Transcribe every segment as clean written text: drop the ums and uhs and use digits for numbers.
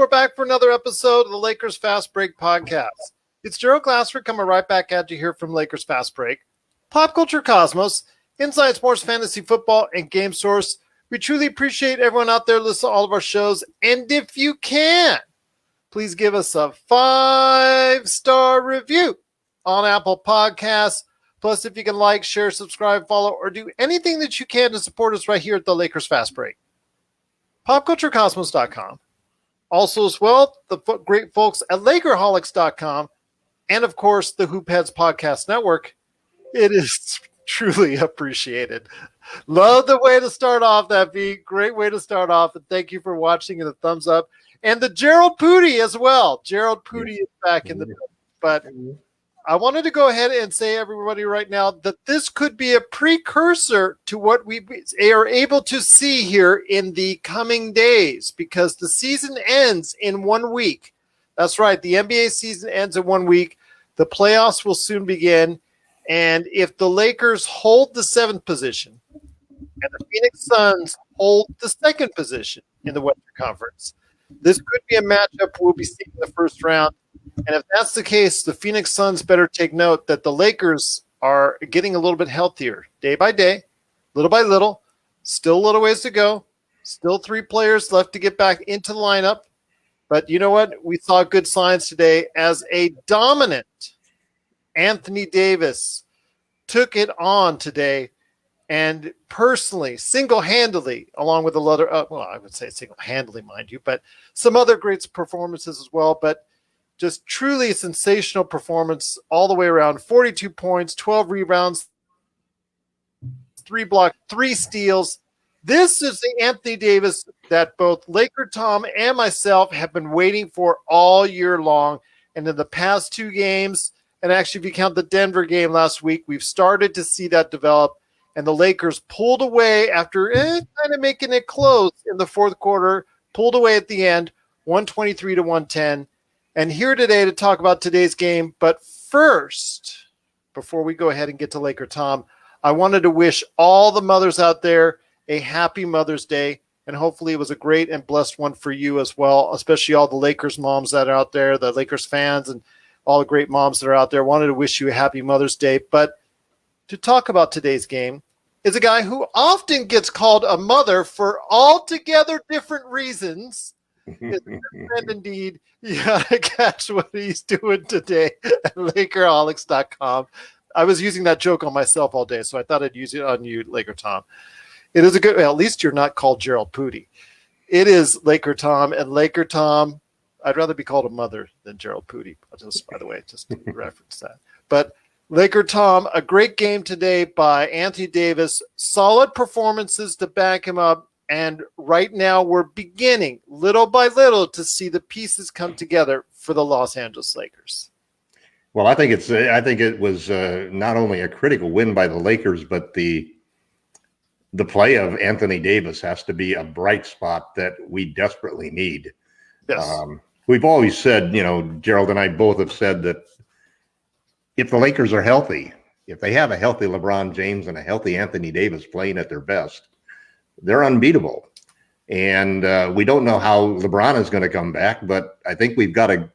we're back for another episode of the Lakers Fast Break podcast. It's Gerald Glassford coming right back at you here from Lakers Fast Break. Pop Culture Cosmos, Inside Sports Fantasy Football, and Game Source. We truly appreciate everyone out there listening to all of our shows. And if you can, please give us a 5-star review on Apple Podcasts. Plus, if you can like, share, subscribe, follow, or do anything that you can to support us right here at the Lakers Fast Break. PopCultureCosmos.com. Also as well, the great folks at Lakerholics.com. And of course, the Hoopheads Podcast Network. It is truly appreciated. Love the way to start off that beat. Great way to start off. And thank you for watching and a thumbs up. And the Gerald Pooty as well. Gerald Pooty is back in the building. But I wanted to go ahead and say, everybody, right now that this could be a precursor to what we are able to see here in the coming days, because the season ends in 1 week. That's right. The NBA season ends in 1 week. The playoffs will soon begin. And if the Lakers hold the 7th position and the Phoenix Suns hold the 2nd position in the Western Conference, this could be a matchup we'll be seeing in the first round. And if that's the case, the Phoenix Suns better take note that the Lakers are getting a little bit healthier day by day, little by little. Still a little ways to go. Still 3 players left to get back into the lineup. But you know what? We saw good signs today as a dominant Anthony Davis took it on today and personally, single-handedly, along with a lot of, I would say single-handedly, mind you, but some other great performances as well. But just truly a sensational performance all the way around. 42 points, 12 rebounds, 3 blocks, 3 steals. This is the Anthony Davis that both LakerTom and myself have been waiting for all year long. And in the past 2 games, and actually if you count the Denver game last week, we've started to see that develop. And the Lakers pulled away after kind of making it close in the fourth quarter, pulled away at the end, 123 to 110. And here today to talk about today's game. But first, before we go ahead and get to LakerTom, I wanted to wish all the mothers out there a happy Mother's Day. And hopefully it was a great and blessed one for you as well, especially all the Lakers moms that are out there, the Lakers fans and all the great moms that are out there. Wanted to wish you a happy Mother's Day. But to talk about today's game is a guy who often gets called a mother for altogether different reasons. It's a good friend indeed. You gotta catch what he's doing today at Lakerholics.com. I was using that joke on myself all day, so I thought I'd use it on you, LakerTom. It is a good, well, at least you're not called Gerald Pooty. It is LakerTom, and LakerTom, I'd rather be called a mother than Gerald Pooty, just by the way, just to reference that. But LakerTom, a great game today by Anthony Davis, solid performances to back him up. And right now we're beginning little by little to see the pieces come together for the Los Angeles Lakers. Well, I think it was not only a critical win by the Lakers, but the play of Anthony Davis has to be a bright spot that we desperately need. Yes. We've always said, Gerald and I both have said that if the Lakers are healthy, if they have a healthy LeBron James and a healthy Anthony Davis playing at their best, they're unbeatable. And we don't know how LeBron is going to come back, but I think we've got a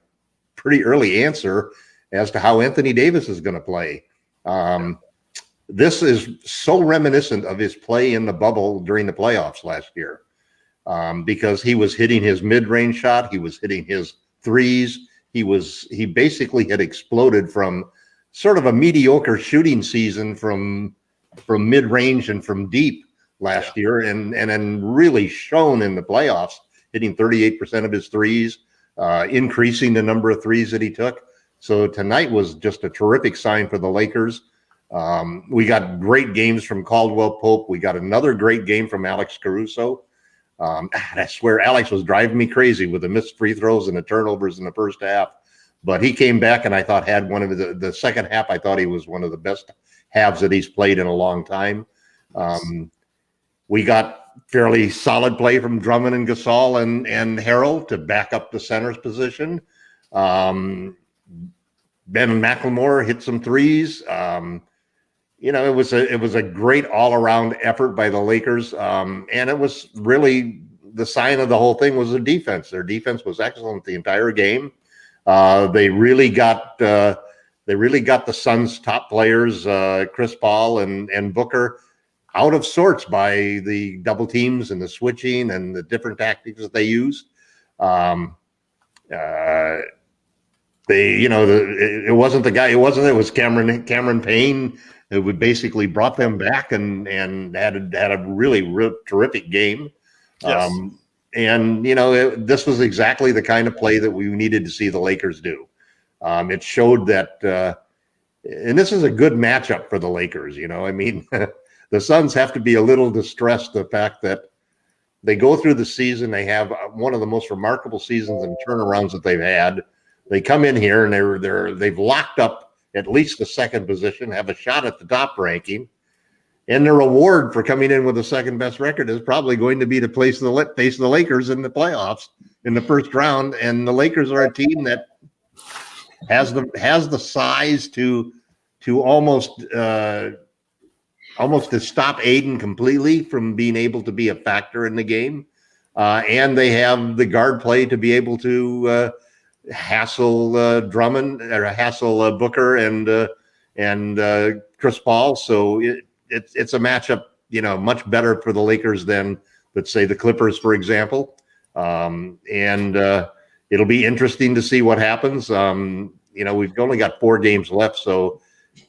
pretty early answer as to how Anthony Davis is going to play. This is so reminiscent of his play in the bubble during the playoffs last year, because he was hitting his mid-range shot. He was hitting his threes. He basically had exploded from sort of a mediocre shooting season from mid-range and from deep last year, and then really shone in the playoffs, hitting 38% of his threes, increasing the number of threes that he took. So tonight was just a terrific sign for the Lakers. We got great games from Caldwell Pope. We got another great game from Alex Caruso. I swear Alex was driving me crazy with the missed free throws and the turnovers in the first half. But he came back and I thought had one of the second half. I thought he was one of the best halves that he's played in a long time. We got fairly solid play from Drummond and Gasol and Harold to back up the center's position. Ben McLemore hit some threes. It was a great all-around effort by the Lakers. And it was really the sign of the whole thing was the defense. Their defense was excellent the entire game. They really got the Suns' top players, Chris Paul and Booker, out of sorts by the double teams and the switching and the different tactics that they used. It was Cameron Payne who basically brought them back and had a really terrific game. Yes. This was exactly the kind of play that we needed to see the Lakers do. It showed that, and this is a good matchup for the Lakers. The Suns have to be a little distressed the fact that they go through the season. They have one of the most remarkable seasons and turnarounds that they've had. They come in here and they've locked up at least the second position, have a shot at the top ranking, and their reward for coming in with the second best record is probably going to be to face the Lakers in the playoffs in the first round. And the Lakers are a team that has the size to almost to stop Aiden completely from being able to be a factor in the game, and they have the guard play to be able to hassle Drummond or hassle Booker and Chris Paul. So it's a matchup, much better for the Lakers than, let's say, the Clippers, for example. It'll be interesting to see what happens. We've only got 4 games left, so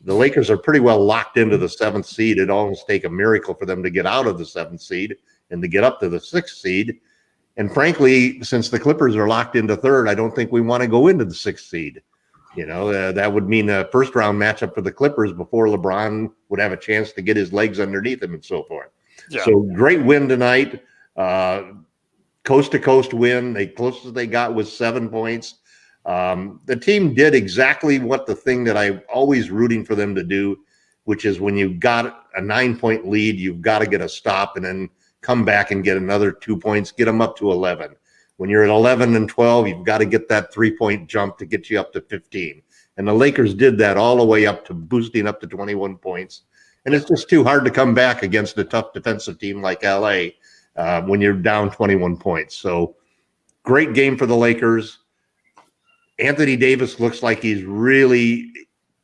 the Lakers are pretty well locked into the 7th seed. It'd almost take a miracle for them to get out of the 7th seed and to get up to the 6th seed. And frankly, since the Clippers are locked into 3rd, I don't think we want to go into the 6th seed. That would mean a first round matchup for the Clippers before LeBron would have a chance to get his legs underneath him and so forth. Yeah. So great win tonight. Coast to coast win. The closest they got was 7 points. The team did exactly what the thing that I'm always rooting for them to do, which is when you've got a 9-point lead, you've got to get a stop and then come back and get another 2 points, get them up to 11. When you're at 11 and 12, you've got to get that 3-point jump to get you up to 15. And the Lakers did that all the way up to boosting up to 21 points. And it's just too hard to come back against a tough defensive team like LA when you're down 21 points. So great game for the Lakers. Anthony Davis looks like he's really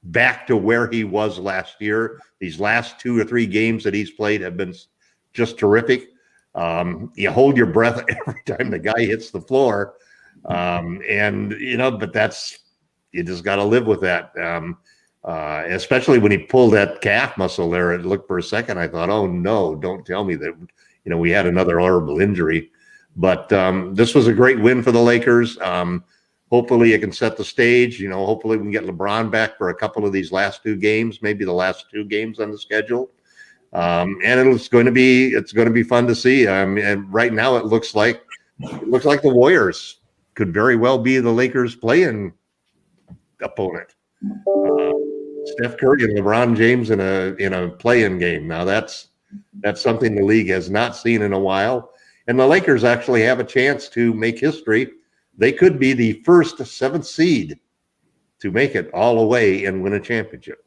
back to where he was last year. These last 2 or 3 games that he's played have been just terrific. You hold your breath every time the guy hits the floor. But you just got to live with that. Especially when he pulled that calf muscle there. It looked for a second, I thought, oh no, don't tell me that, we had another horrible injury. But this was a great win for the Lakers. Hopefully it can set the stage. Hopefully we can get LeBron back for a couple of these last 2 games, maybe the last 2 games on the schedule. And it's going to be fun to see. And right now it looks like the Warriors could very well be the Lakers' play-in opponent. Steph Curry and LeBron James in a play-in game. Now that's something the league has not seen in a while. And the Lakers actually have a chance to make history. They could be the first 7th seed to make it all the way and win a championship.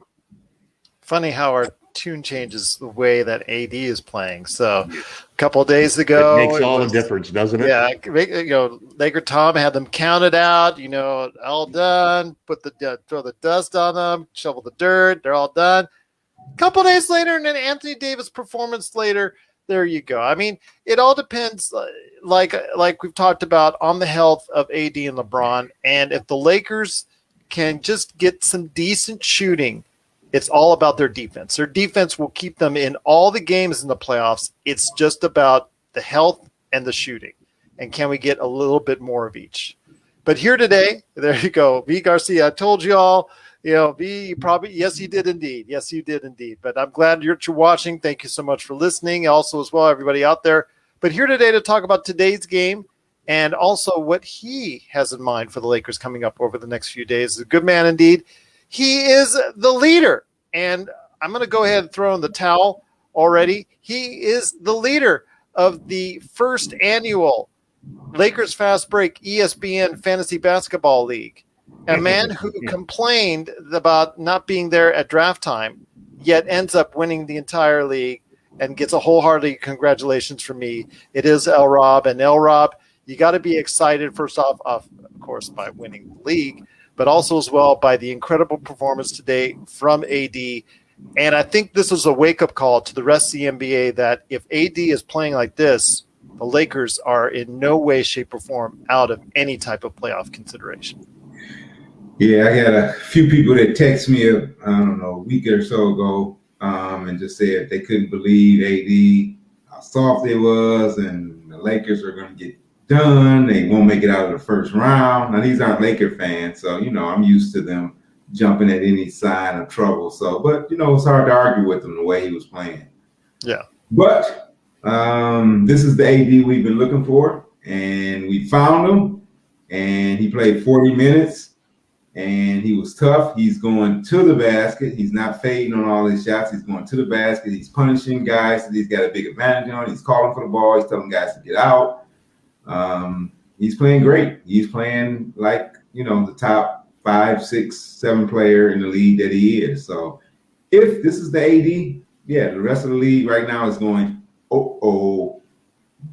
Funny how our tune changes the way that AD is playing. So a couple of days ago, it makes all the difference, doesn't it? Yeah, LakerTom had them counted out. All done. Throw the dust on them, shovel the dirt. They're all done. A couple of days later, and then Anthony Davis performance later. There you go. I mean, it all depends, like we've talked about, on the health of AD and LeBron. And if the Lakers can just get some decent shooting, it's all about their defense. Their defense will keep them in all the games in the playoffs. It's just about the health and the shooting. And can we get a little bit more of each? But here today, there you go. V. Garcia, I told you all, V, yes, you did indeed. Yes, you did indeed. But I'm glad you're watching. Thank you so much for listening. Also, as well, everybody out there. But here today to talk about today's game and also what he has in mind for the Lakers coming up over the next few days. A good man indeed. He is the leader, and I'm going to go ahead and throw in the towel already. He is the leader of the first annual Lakers Fast Break ESPN Fantasy Basketball League. A man who complained about not being there at draft time, yet ends up winning the entire league. and gets a wholehearted congratulations from me. It is LRob, and LRob, you got to be excited first off, of course, by winning the league, but also as well by the incredible performance today from AD. And I think this is a wake-up call to the rest of the NBA that if AD is playing like this, the Lakers are in no way, shape, or form out of any type of playoff consideration. Yeah, I had a few people that text me, a week or so ago, and just said they couldn't believe AD, how soft it was, and the Lakers are going to get done. They won't make it out of the first round. Now, these aren't Laker fans, so, I'm used to them jumping at any sign of trouble. So, but, it's hard to argue with him the way he was playing. Yeah. But this is the AD we've been looking for, and we found him, and he played 40 minutes. And he was tough. He's going to the basket. He's not fading on all his shots. He's going to the basket. He's punishing guys that he's got a big advantage on. He's calling for the ball. He's telling guys to get out. He's playing great. He's playing like, the top 5, 6, 7 player in the league that he is. So if this is the AD, the rest of the league right now is going,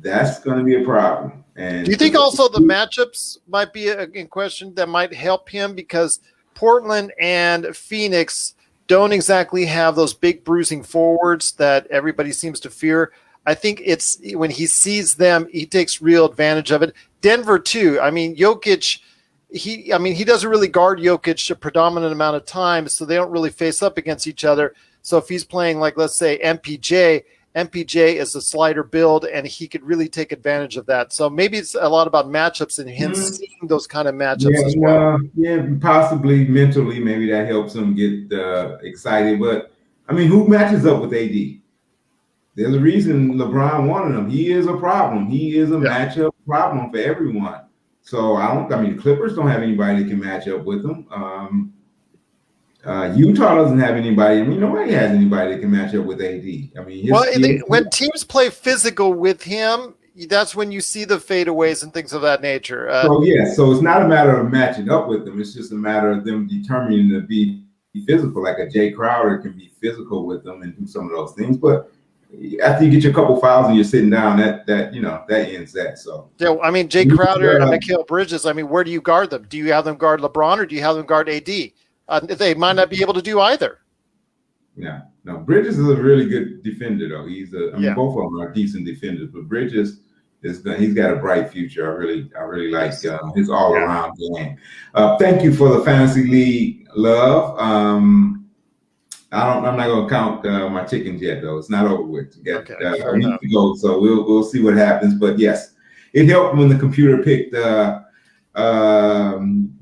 that's going to be a problem. And do you think also the matchups might be in question that might help him, because Portland and Phoenix don't exactly have those big bruising forwards that everybody seems to fear? I think it's when he sees them, he takes real advantage of it. Denver too. I mean, Jokic, he doesn't really guard Jokic a predominant amount of time, so they don't really face up against each other. So if he's playing like, let's say, MPJ is a slider build, and he could really take advantage of that. So maybe it's a lot about matchups and him seeing those kind of matchups as well. Possibly mentally, maybe that helps him get excited. But, who matches up with AD? There's a reason LeBron wanted him. He is a problem. He is a matchup problem for everyone. So the Clippers don't have anybody that can match up with him. Utah doesn't have anybody. Nobody has anybody that can match up with AD. When teams play physical with him, that's when you see the fadeaways and things of that nature. So it's not a matter of matching up with them. It's just a matter of them determining to be physical. Like a Jay Crowder can be physical with them and do some of those things. But after you get your couple fouls and you're sitting down, that ends that. So Jay Crowder and Mikal Bridges. Where do you guard them? Do you have them guard LeBron, or do you have them guard AD? They might not be able to do either. Yeah, no. Bridges is a really good defender, though. He's both of them are decent defenders, but Bridges he's got a bright future. I really like his all around game. Thank you for the fantasy league love. I'm not going to count my chickens yet, though. It's not over with. I need to go, so we'll see what happens. But yes, it helped when the computer picked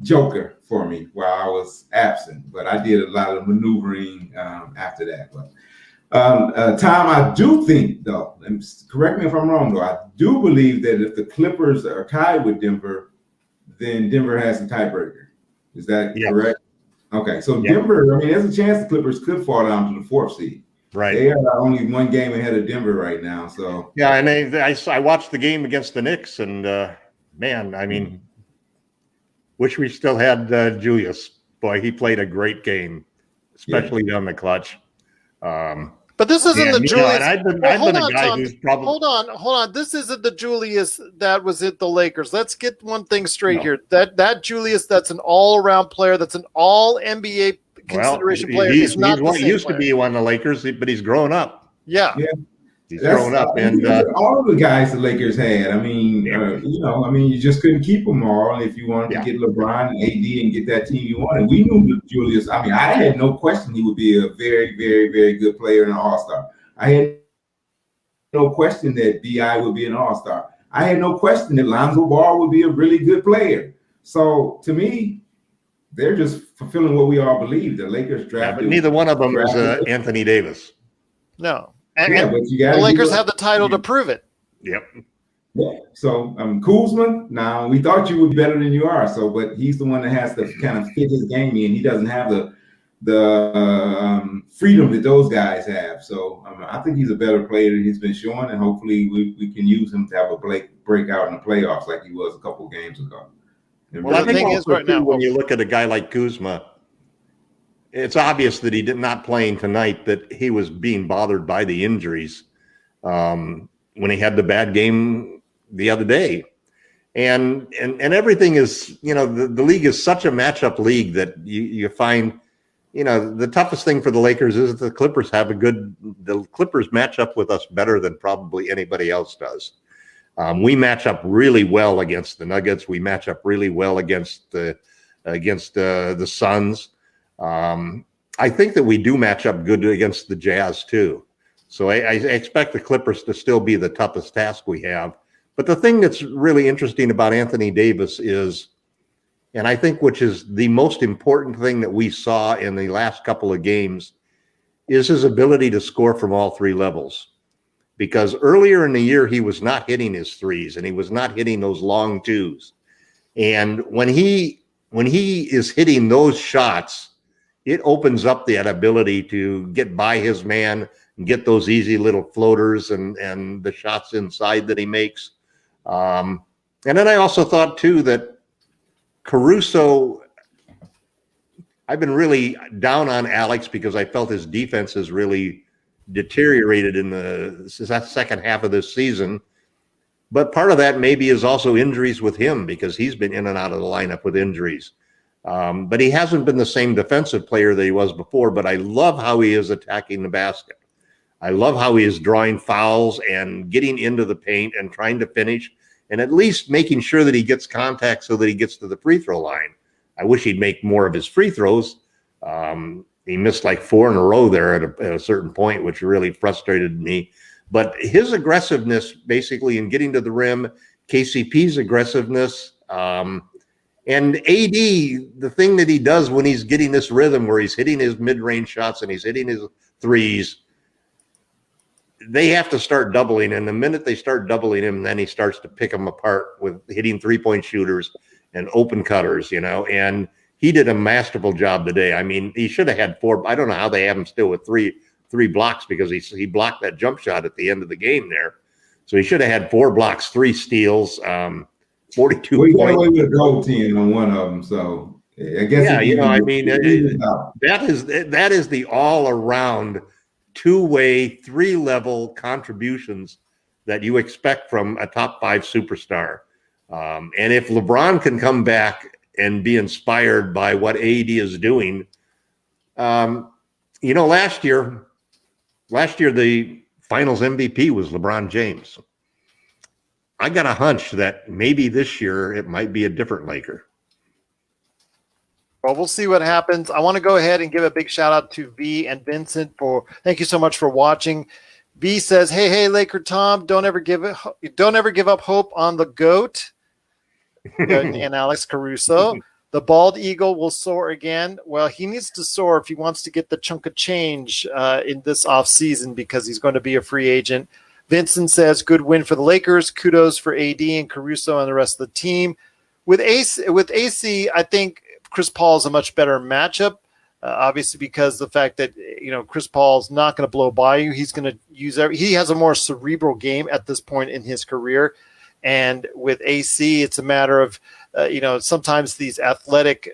Joker for me while I was absent, but I did a lot of maneuvering after that. But Tom, I do think, though, and correct me if I'm wrong, though, I do believe that if the Clippers are tied with Denver, then Denver has the tiebreaker. Is that correct? Okay, so Denver, there's a chance the Clippers could fall down to the 4th seed. Right. They are only one game ahead of Denver right now. So and I watched the game against the Knicks, and wish we still had Julius. Boy, he played a great game, especially on the clutch. But this isn't the Julius. I've been a guy who's probably. Hold on. This isn't the Julius that was at the Lakers. Let's get one thing straight here. That Julius, that's an all-around player. That's an all NBA consideration player. He's not what used to be on the Lakers, but he's grown up. Yeah. He's grown up, and all of the guys the Lakers had. You just couldn't keep them all if you wanted to get LeBron and AD and get that team you wanted. We knew that Julius. I had no question he would be a very, very, very good player and an all-star. I had no question that BI would be an all-star. I had no question that Lonzo Ball would be a really good player. So to me, they're just fulfilling what we all believe. The Lakers drafted. But neither one of them is Anthony Davis. No. And the Lakers have the title to prove it. Yep. Yeah. So Kuzma, now we thought you would be better than you are. So, but he's the one that has to kind of fit his game in. He doesn't have the freedom that those guys have. So I think he's a better player than he's been showing, and hopefully we can use him to have a breakout in the playoffs like he was a couple games ago. Well, I think also right now, when you look at a guy like Kuzma, it's obvious that he did not playing tonight, that he was being bothered by the injuries. when he had the bad game the other day. And everything is, the league is such a matchup league that you find, the toughest thing for the Lakers is that the Clippers match up with us better than probably anybody else does. We match up really well against the Nuggets. We match up really well against the Suns. I think that we do match up good against the Jazz too. So I expect the Clippers to still be the toughest task we have. But the thing that's really interesting about Anthony Davis is, and I think which is the most important thing that we saw in the last couple of games, is his ability to score from all three levels. Because earlier in the year, he was not hitting his threes and he was not hitting those long twos. And when he is hitting those shots, it opens up that ability to get by his man and get those easy little floaters and the shots inside that he makes. And then I also thought too that Caruso, I've been really down on Alex because I felt his defense has really deteriorated in the second half of this season. But part of that maybe is also injuries with him because he's been in and out of the lineup with injuries. But he hasn't been the same defensive player that he was before, but I love how he is attacking the basket. I love how he is drawing fouls and getting into the paint and trying to finish and at least making sure that he gets contact so that he gets to the free throw line. I wish he'd make more of his free throws. He missed like 4 in a row there at a certain point, which really frustrated me. But his aggressiveness basically in getting to the rim, KCP's aggressiveness, and AD, the thing that he does when he's getting this rhythm where he's hitting his mid-range shots and he's hitting his threes, they have to start doubling. And the minute they start doubling him, then he starts to pick them apart with hitting three-point shooters and open cutters, and he did a masterful job today. I mean, he should have had 4. I don't know how they have him still with three blocks because he blocked that jump shot at the end of the game there. So he should have had 4 blocks, 3 steals, 42 We got points. away with a goal 10 on one of them, so I guess. Yeah, I mean, that is the all-around 2-way, 3-level contributions that you expect from a top 5 superstar. And if LeBron can come back and be inspired by what AD is doing, last year the Finals MVP was LeBron James. I got a hunch that maybe this year it might be a different Laker. Well, we'll see what happens. I want to go ahead and give a big shout out to V and Vincent thank you so much for watching. V says, "Hey, LakerTom, don't ever give up hope on the GOAT." And Alex Caruso, the bald eagle will soar again. Well, he needs to soar if he wants to get the chunk of change in this offseason because he's going to be a free agent. Vincent says, "Good win for the Lakers. Kudos for AD and Caruso and the rest of the team." With AC, I think Chris Paul is a much better matchup, obviously because the fact that Chris Paul's not going to blow by you. He's going to he has a more cerebral game at this point in his career. And with AC, it's a matter of, sometimes these athletic,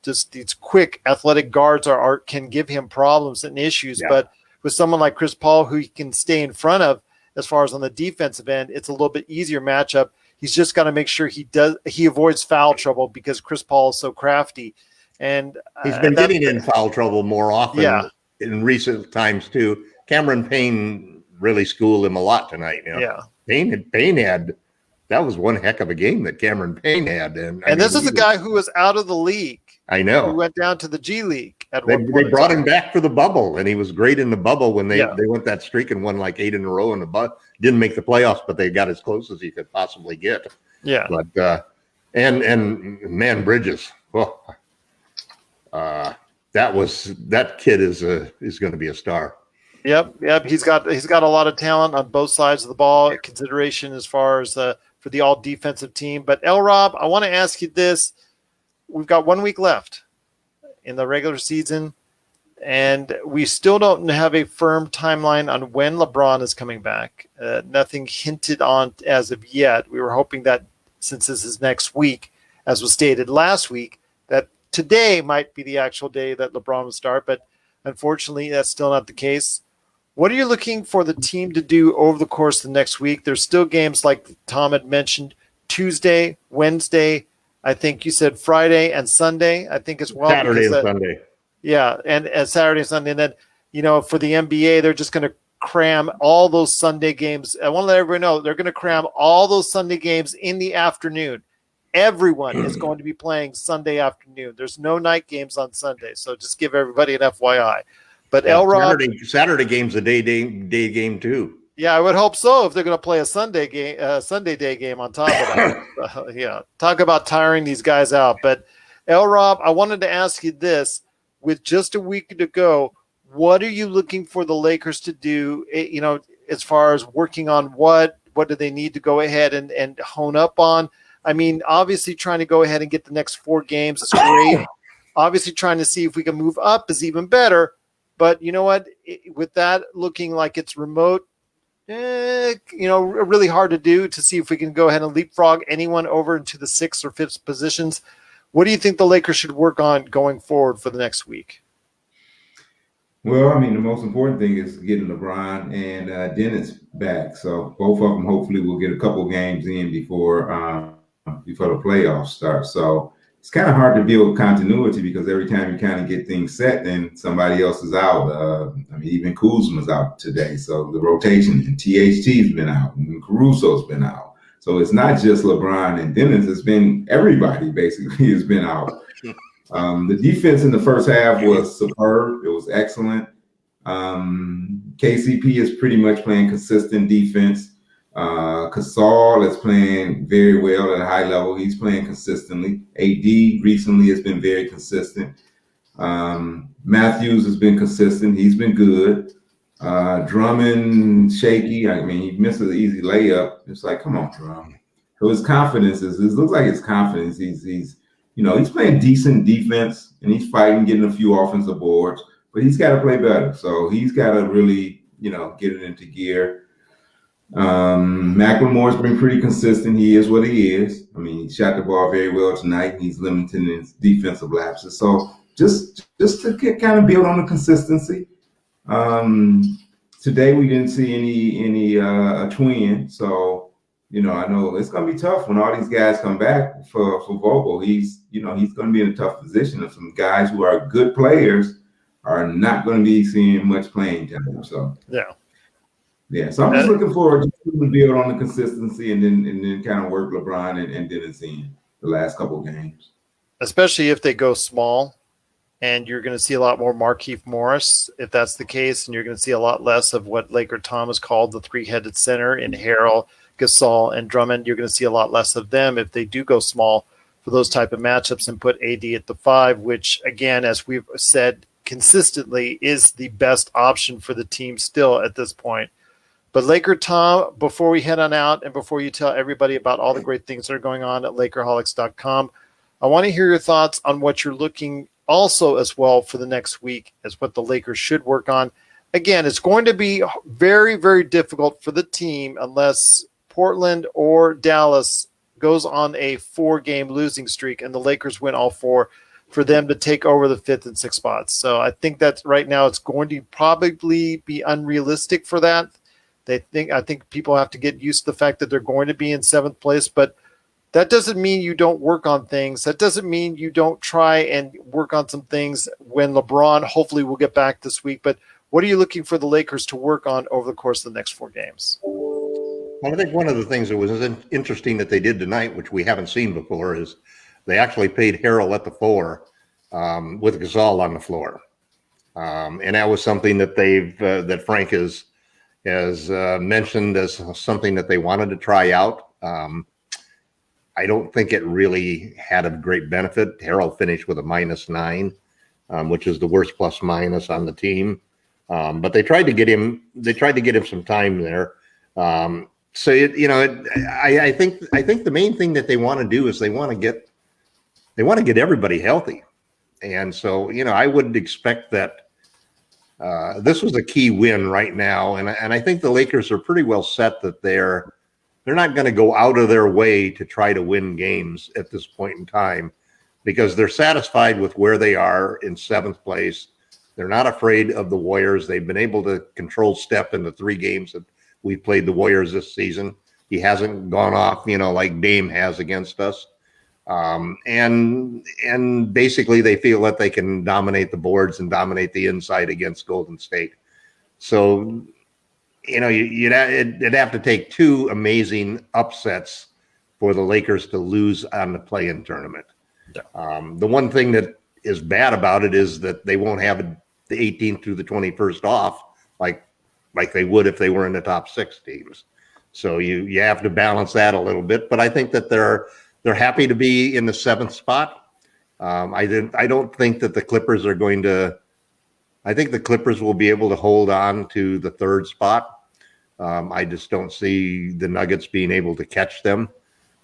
just these quick athletic guards can give him problems and issues. Yeah. But with someone like Chris Paul, who he can stay in front of as far as on the defensive end, it's a little bit easier matchup. He's just got to make sure he avoids foul trouble because Chris Paul is so crafty. And he's been getting in foul trouble more often in recent times too. Cameron Payne really schooled him a lot tonight. Yeah. Payne had, that was one heck of a game that Cameron Payne had. And this is a guy who was out of the league. I know. Who went down to the G League at one point. They brought him back for the bubble, and he was great in the bubble when they went that streak and won like 8 in a row in the bubble. Didn't make the playoffs, but they got as close as he could possibly get. Yeah. But and man, Bridges. Well, that kid is going to be a star. Yep. He's got a lot of talent on both sides of the ball. Consideration as far as for the all defensive team. But LRob, I want to ask you this: we've got 1 week left in the regular season, and we still don't have a firm timeline on when LeBron is coming back. Nothing hinted on as of yet. We were hoping that since this is next week, as was stated last week, that today might be the actual day that LeBron will start, but unfortunately, that's still not the case. What are you looking for the team to do over the course of the next week? There's still games like Tom had mentioned, Tuesday, Wednesday, I think you said Friday and Sunday, I think as well. Saturday and Sunday. Yeah, and Saturday and Sunday. And then, for the NBA, they're just going to cram all those Sunday games. I want to let everyone know they're going to cram all those Sunday games in the afternoon. Everyone is going to be playing Sunday afternoon. There's no night games on Sunday, so just give everybody an FYI. But LRob, Saturday game's a day game too. Yeah, I would hope so if they're going to play a Sunday day game on top of that. Yeah, talk about tiring these guys out. But LRob, I wanted to ask you this: with just a week to go, what are you looking for the Lakers to do? As far as working on what do they need to go ahead and hone up on? I mean, obviously trying to go ahead and get the next 4 games is great. Obviously trying to see if we can move up is even better. But you know what? With that looking like it's remote, really hard to do to see if we can go ahead and leapfrog anyone over into the 6th or 5th positions. What do you think the Lakers should work on going forward for the next week? Well, I mean, the most important thing is getting LeBron and Dennis back. So both of them hopefully will get a couple games in before the playoffs start. So it's kind of hard to build continuity because every time you kind of get things set, then somebody else is out. Even Kuzma's out today. So the rotation and THT's been out and Caruso's been out. So it's not just LeBron and Dennis. It's been everybody basically has been out. The defense in the first half was superb. It was excellent. KCP is pretty much playing consistent defense. Gasol is playing very well at a high level. He's playing consistently. AD recently has been very consistent. Matthews has been consistent. He's been good. Drummond, shaky. I mean, he missed an easy layup. It's like, come on, Drummond. So his confidence it looks like his confidence. He's playing decent defense and he's fighting, getting a few offensive boards, but he's got to play better. So he's got to really, get it into gear. McLemore's been pretty consistent. He is what he is. I mean, he shot the ball very well tonight. He's limiting his defensive lapses. So just to kind of build on the consistency. Today we didn't see any twin. So, I know it's going to be tough when all these guys come back for Vogel. He's going to be in a tough position. And some guys who are good players are not going to be seeing much playing time. So, yeah. So I'm just looking forward to build on the consistency and then kind of work LeBron and Dennis in the last couple of games. Especially if they go small and you're going to see a lot more Markieff Morris, if that's the case, and you're going to see a lot less of what LakerTom has called the 3-headed center in Gerald, Gasol, and Drummond. You're going to see a lot less of them if they do go small for those type of matchups and put AD at the 5, which, again, as we've said consistently, is the best option for the team still at this point. But LakerTom, before we head on out and before you tell everybody about all the great things that are going on at LakerHolics.com, I want to hear your thoughts on what you're looking also as well for the next week as what the Lakers should work on. Again, it's going to be very, very difficult for the team unless Portland or Dallas goes on a 4-game losing streak and the Lakers win all 4 for them to take over the 5th and 6th spots. So I think that right now it's going to probably be unrealistic for that. I think people have to get used to the fact that they're going to be in 7th place, but that doesn't mean you don't work on things. That doesn't mean you don't try and work on some things when LeBron hopefully will get back this week. But what are you looking for the Lakers to work on over the course of the next 4 games? Well, I think one of the things that was interesting that they did tonight, which we haven't seen before, is they actually played Gerald at the 4 with Gasol on the floor. And that was something that that Frank has mentioned as something that they wanted to try out. I don't think it really had a great benefit. Gerald finished with a -9, which is the worst plus minus on the team. But they tried to get him some time there. I think the main thing that they want to do is they want to get everybody healthy. And so, I would expect that this was a key win right now. And I think the Lakers are pretty well set that they're not going to go out of their way to try to win games at this point in time because they're satisfied with where they are in 7th place. They're not afraid of the Warriors. They've been able to control Steph in the 3 games that we've played the Warriors this season. He hasn't gone off, like Dame has against us. And basically they feel that they can dominate the boards and dominate the inside against Golden State. So, it'd have to take 2 amazing upsets for the Lakers to lose on the play-in tournament. Yeah. The one thing that is bad about it is that they won't have the 18th through the 21st off like they would if they were in the top 6 teams. So you have to balance that a little bit. But I think that they're happy to be in the 7th spot. I don't think that the Clippers are going to. I think the Clippers will be able to hold on to the 3rd spot. I just don't see the Nuggets being able to catch them.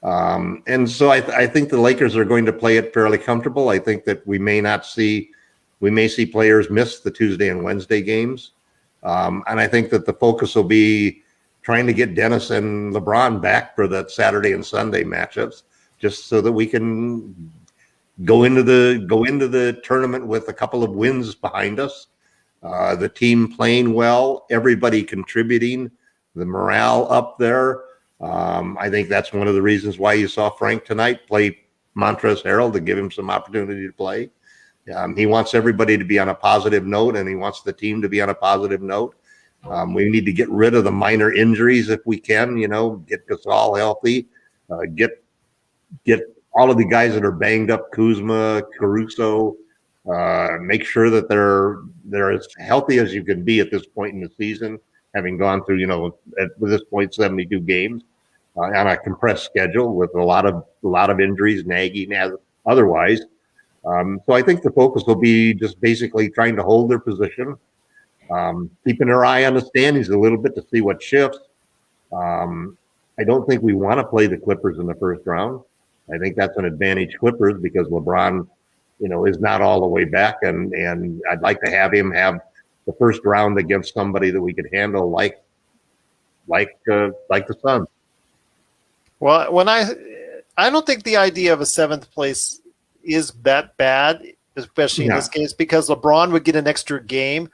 And so I think the Lakers are going to play it fairly comfortable. I think that we may see players miss the Tuesday and Wednesday games. And I think that the focus will be trying to get Dennis and LeBron back for that Saturday and Sunday matchups, just so that we can go into the tournament with a couple of wins behind us. The team playing well, everybody contributing, the morale up there. I think that's one of the reasons why you saw Frank tonight play Montrezl Harrell, to give him some opportunity to play. He wants everybody to be on a positive note, and he wants the team to be on a positive note. We need to get rid of the minor injuries if we can, get Gasol healthy, get all of the guys that are banged up, Kuzma, Caruso, make sure that they're as healthy as you can be at this point in the season, having gone through, at this point, 72 games on a compressed schedule with a lot of injuries, nagging otherwise. So I think the focus will be just basically trying to hold their position, keeping their eye on the standings a little bit to see what shifts. I don't think we want to play the Clippers in the first round. I think that's an advantage Clippers because LeBron, is not all the way back, and I'd like to have him have the first round against somebody that we could handle, like the Suns. Well, when I don't think the idea of a 7th place is that bad, especially in this case, because LeBron would get an extra game.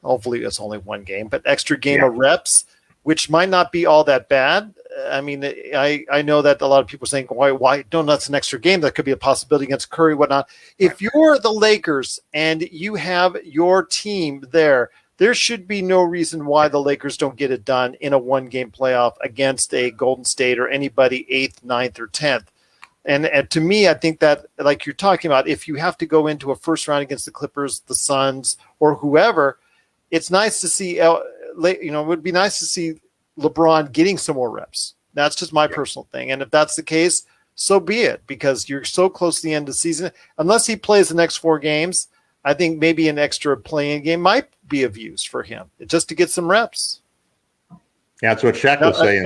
Hopefully it's only 1 game, but extra game of reps, which might not be all that bad. I mean, I know that a lot of people are saying, why don't that's an extra game? That could be a possibility against Curry, whatnot. If you're the Lakers and you have your team there should be no reason why the Lakers don't get it done in a 1-game playoff against a Golden State or anybody 8th, 9th, or 10th. And to me, I think that, like you're talking about, if you have to go into a first round against the Clippers, the Suns, or whoever, it's nice to see, it would be nice to see LeBron getting some more reps. That's just my personal thing. And if that's the case, so be it, because you're so close to the end of the season. Unless he plays the next 4 games, I think maybe an extra playing game might be of use for him, just to get some reps. Yeah, that's what Shaq was saying.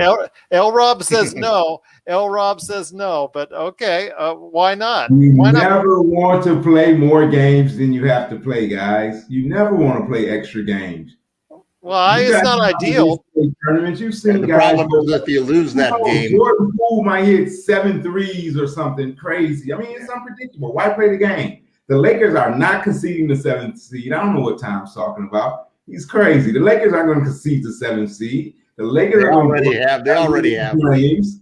LRob says no. LRob says no, but okay, why not? You why never want to play more games than you have to play, guys. You never want to play extra games. Well, it's not ideal. Tournaments. You've seen the guys. Problem is if you lose that game, Jordan Poole might hit 7 threes or something crazy. I mean, it's unpredictable. Why play the game? The Lakers are not conceding the 7th seed. I don't know what Tom's talking about. He's crazy. The Lakers aren't going to concede the 7th seed. The Lakers they already have games.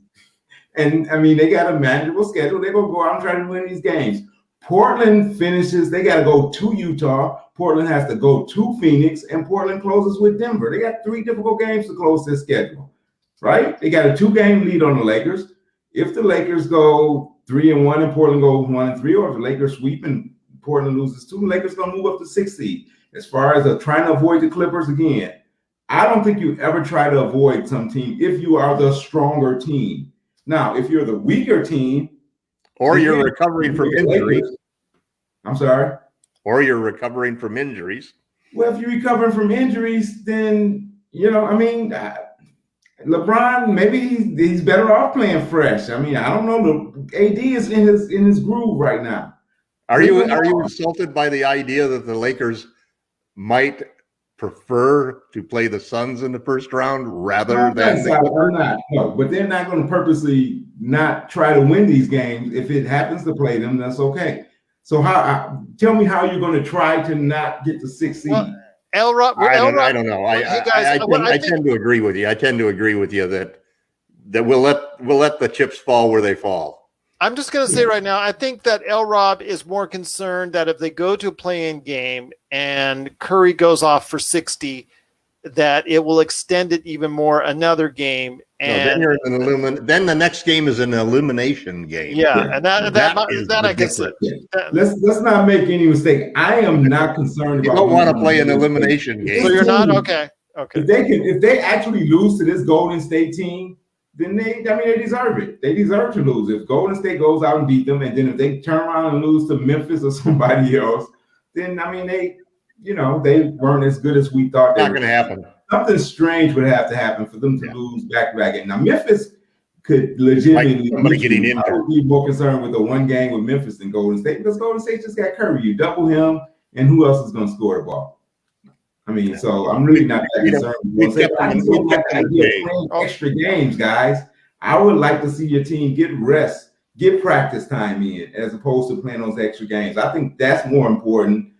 And I mean, they got a manageable schedule. They're going to go out and try to win these games. Portland finishes. They got to go to Utah. Portland has to go to Phoenix, and Portland closes with Denver. They got 3 difficult games to close this schedule, right? They got a 2-game lead on the Lakers. If the Lakers go 3-1 and Portland goes 1-3, or if the Lakers sweep and Portland loses 2, the Lakers going to move up to 6th seed. As far as trying to avoid the Clippers again, I don't think you ever try to avoid some team if you are the stronger team. Now, if you're the weaker team, or you're recovering from injuries. I'm sorry. Or you're recovering from injuries. Well, if you're recovering from injuries, then, LeBron, maybe he's better off playing fresh. I mean, I don't know. AD is in his groove right now. Are you insulted by the idea that the Lakers might prefer to play the Suns in the first round rather than the Clippers? I'm not. No, but they're not going to purposely not try to win these games. If it happens to play them, that's okay. So tell me how you're going to try to not get the 6th seed. Well, LRob, I don't know. hey guys, I tend to agree with you. I tend to agree with you that we'll let the chips fall where they fall. I'm just going to say right now, I think that LRob is more concerned that if they go to a play-in game and Curry goes off for 60, that it will extend it even more another game. And then the next game is an elimination game. Yeah, and that I can say. Let's not make any mistake. I am not concerned about. You don't want to play an elimination game. So you're not okay. If they actually lose to this Golden State team, then they deserve it. They deserve to lose. If Golden State goes out and beat them, and then if they turn around and lose to Memphis or somebody else, then they weren't as good as we thought. Not going to happen. Something strange would have to happen for them to lose back-to-back. Now Memphis could legitimately getting injured. I would be more concerned with the one game with Memphis than Golden State, because Golden State just got Curry. You double him, and who else is going to score the ball? So I'm really not that concerned. Extra games, guys. I would like to see your team get rest, get practice time in, as opposed to playing those extra games. I think that's more important.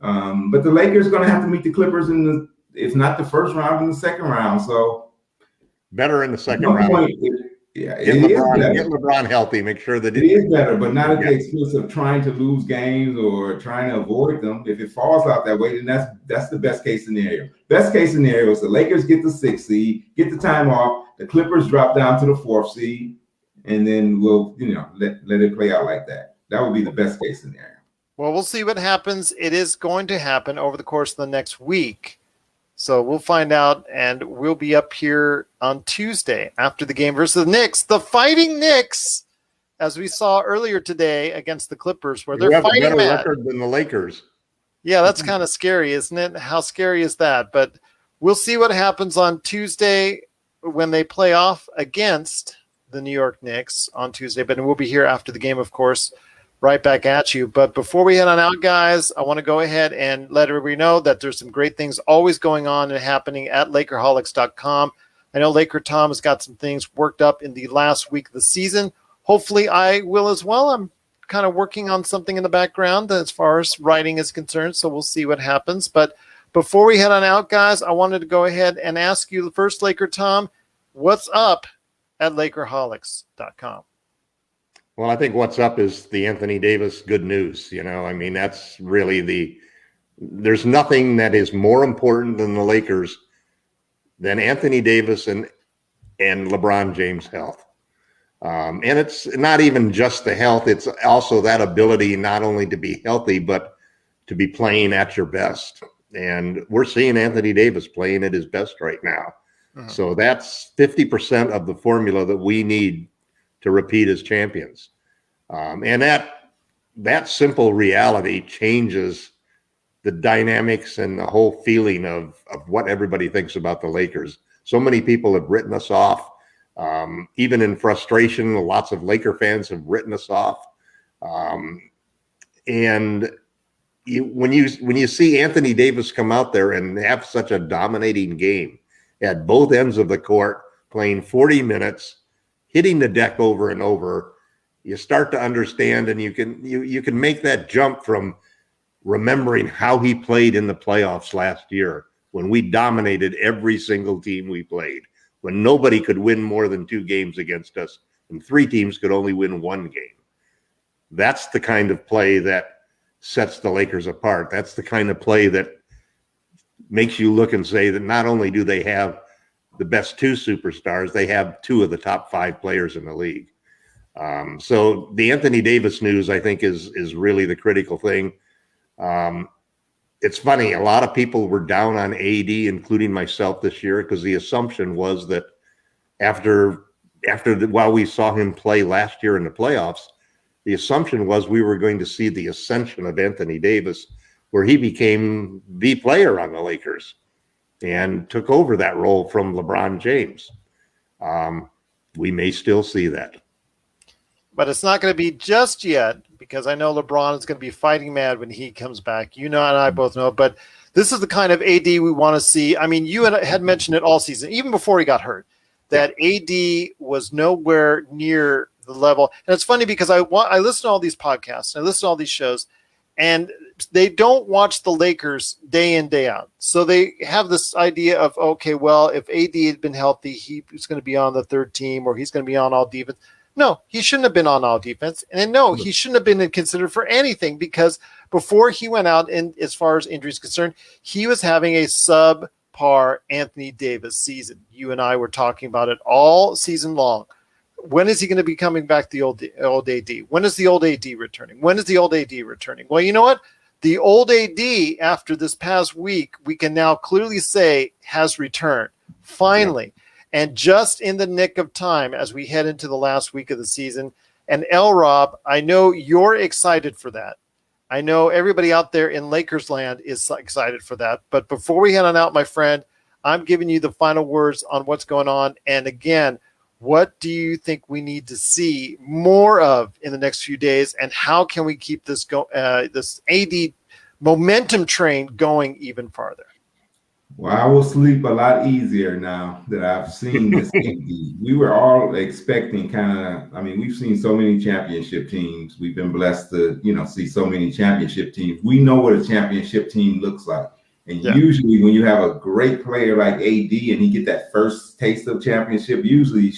But the Lakers are going to have to meet the Clippers if not the first round, in the second round. So better in the second round. Get LeBron healthy. Make sure that it is better, but not at the expense of trying to lose games or trying to avoid them. If it falls out that way, then that's the best case scenario. Best case scenario is the Lakers get the 6th seed, get the time off, the Clippers drop down to the 4th seed, and then we'll let it play out like that. That would be the best case scenario. Well, we'll see what happens. It is going to happen over the course of the next week. So we'll find out, and we'll be up here on Tuesday after the game versus the Knicks, the Fighting Knicks, as we saw earlier today against the Clippers, where they're fighting a better mad. record than the Lakers. Yeah, that's kind of scary, isn't it? How scary is that? But we'll see what happens on Tuesday when they play off against the New York Knicks on Tuesday. But we'll be here after the game, of course, right back at you. But before we head on out, guys, I want to go ahead and let everybody know that there's some great things always going on and happening at LakerHolics.com. I know LakerTom has got some things worked up in the last week of the season. Hopefully I will as well. I'm kind of working on something in the background as far as writing is concerned, so we'll see what happens. But before we head on out, guys, I wanted to go ahead and ask you first, LakerTom, what's up at LakerHolics.com? Well, I think what's up is the Anthony Davis good news. That's really there's nothing that is more important than the Lakers than Anthony Davis and LeBron James' health. And it's not even just the health. It's also that ability not only to be healthy, but to be playing at your best. And we're seeing Anthony Davis playing at his best right now. Uh-huh. So that's 50% of the formula that we need to repeat as champions. And that simple reality changes the dynamics and the whole feeling of what everybody thinks about the Lakers. So many people have written us off. Even in frustration, lots of Laker fans have written us off. And when you see Anthony Davis come out there and have such a dominating game at both ends of the court, playing 40 minutes, hitting the deck over and over, you start to understand, and you can make that jump from remembering how he played in the playoffs last year when we dominated every single team we played, when nobody could win more than 2 games against us and 3 teams could only win 1 game. That's the kind of play that sets the Lakers apart. That's the kind of play that makes you look and say that not only do they have the best 2 superstars, they have 2 of the top 5 players in the league. So the Anthony Davis news, I think, is really the critical thing. It's funny, a lot of people were down on AD, including myself this year, because the assumption was that while we saw him play last year in the playoffs, the assumption was we were going to see the ascension of Anthony Davis, where he became the player on the Lakers and took over that role from LeBron James. We may still see that. But it's not going to be just yet, because I know LeBron is going to be fighting mad when he comes back. You know, and I both know. But this is the kind of AD we want to see. I mean, you had mentioned it all season, even before he got hurt, that AD was nowhere near the level. And it's funny because I listen to all these podcasts, I listen to all these shows, and they don't watch the Lakers day in, day out. So they have this idea of, okay, well, if AD had been healthy, he's going to be on the third team, or he's going to be on all defense. No, he shouldn't have been on all defense. And no, he shouldn't have been considered for anything, because before he went out, and as far as injuries concerned, he was having a subpar Anthony Davis season. You and I were talking about it all season long. When is he going to be coming back, the old AD? When is the old AD returning? When is the old AD returning? Well, you know what? The old AD, after this past week, we can now clearly say has returned, finally. Yeah. And just in the nick of time as we head into the last week of the season. And LRob, I know you're excited for that. I know everybody out there in Lakers land is excited for that. But before we head on out, my friend, I'm giving you the final words on what's going on. And again, what do you think we need to see more of in the next few days, and how can we keep this this AD momentum train going even farther? Well, I will sleep a lot easier now that I've seen this AD. We were all expecting we've seen so many championship teams. We've been blessed to, see so many championship teams. We know what a championship team looks like. And usually when you have a great player like AD and he get that first taste of championship, usually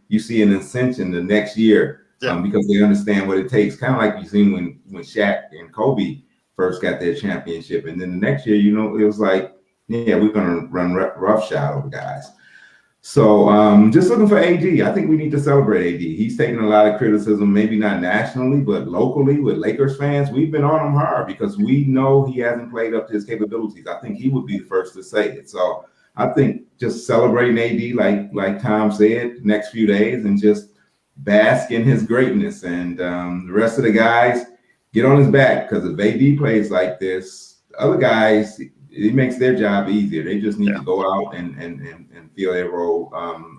you see an ascension the next year because they understand what it takes. Kind of like you seen when Shaq and Kobe first got their championship. And then the next year, it was like, yeah, we're going to run roughshod over guys. So just looking for AD. I think we need to celebrate AD. He's taking a lot of criticism, maybe not nationally, but locally with Lakers fans. We've been on him hard because we know he hasn't played up to his capabilities. I think he would be the first to say it. So I think just celebrating AD, like Tom said, next few days, and just bask in his greatness. And the rest of the guys get on his back, because if AD plays like this, the other guys, it makes their job easier. They just need to go out and feel their role.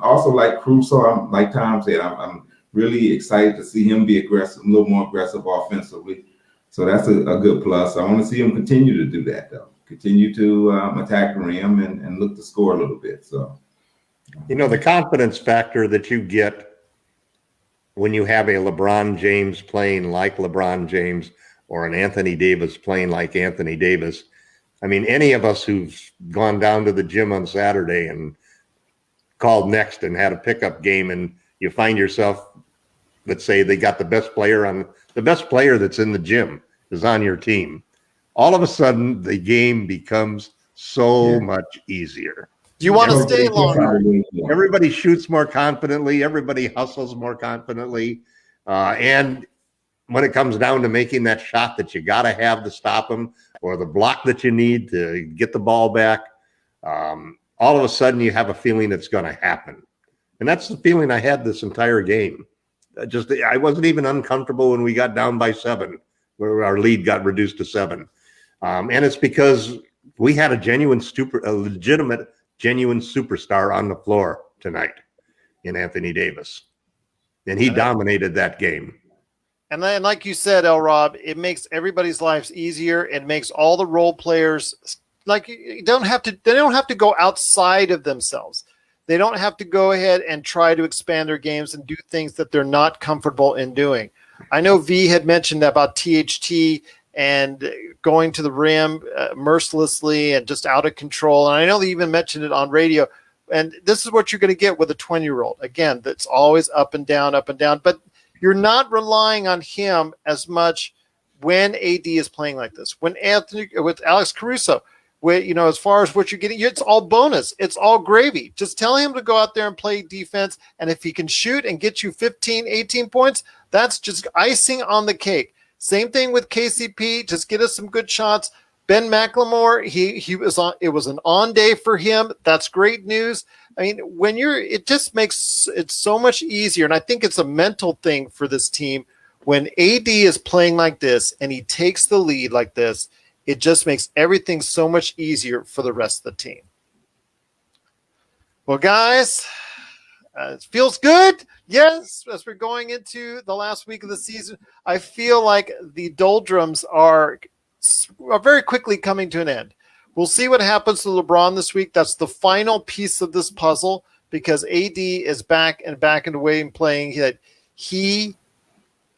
Also, like Caruso, like Tom said, I'm really excited to see him be aggressive, a little more aggressive offensively. So that's a good plus. I want to see him continue to do that, though. Continue to attack the rim and look to score a little bit. So, the confidence factor that you get when you have a LeBron James playing like LeBron James, or an Anthony Davis playing like Anthony Davis. I mean, any of us who've gone down to the gym on Saturday and called next and had a pickup game, and you find yourself, let's say they got the best player that's in the gym is on your team. All of a sudden, the game becomes so much easier. You want to stay longer. Everybody shoots more confidently. Everybody hustles more confidently. And when it comes down to making that shot that you got to have to stop them, or the block that you need to get the ball back, all of a sudden you have a feeling it's going to happen. And that's the feeling I had this entire game. I wasn't even uncomfortable when we got down by 7, where our lead got reduced to 7. And it's because we had a legitimate, genuine superstar on the floor tonight in Anthony Davis. And he dominated that game. And then, like you said, LRob, it makes everybody's lives easier. It makes all the role players, they don't have to go outside of themselves. They don't have to go ahead and try to expand their games and do things that they're not comfortable in doing. I know V had mentioned about THT and going to the rim mercilessly and just out of control. And I know they even mentioned it on radio. And this is what you're going to get with a 20-year-old. Again, that's always up and down, up and down. But you're not relying on him as much when AD is playing like this. With Alex Caruso, as far as what you're getting, it's all bonus. It's all gravy. Just tell him to go out there and play defense. And if he can shoot and get you 15, 18 points, that's just icing on the cake. Same thing with KCP. Just get us some good shots. Ben McLemore, it was an on day for him. That's great news. I mean, it just makes it so much easier. And I think it's a mental thing for this team. When AD is playing like this and he takes the lead like this, it just makes everything so much easier for the rest of the team. Well, guys, it feels good. Yes, as we're going into the last week of the season, I feel like the doldrums are very quickly coming to an end. We'll see what happens to LeBron this week. That's the final piece of this puzzle, because AD is back and away and playing. he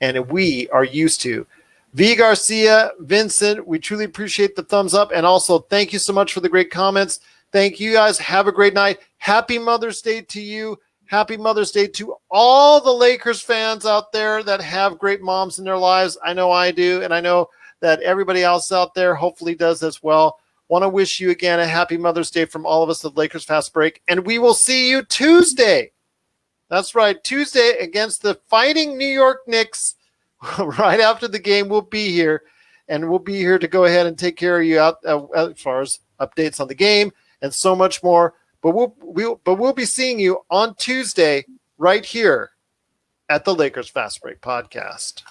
and we are used to. V. Garcia, Vincent, we truly appreciate the thumbs up. And also, thank you so much for the great comments. Thank you guys. Have a great night. Happy Mother's Day to you. Happy Mother's Day to all the Lakers fans out there that have great moms in their lives. I know I do, and I know that everybody else out there hopefully does as well. Want to wish you again a happy Mother's Day from all of us at Lakers Fast Break, and we will see you Tuesday. That's right, Tuesday against the Fighting New York Knicks. Right after the game, we'll be here, and we'll be here to go ahead and take care of you out as far as updates on the game and so much more. But we'll be seeing you on Tuesday right here at the Lakers Fast Break Podcast.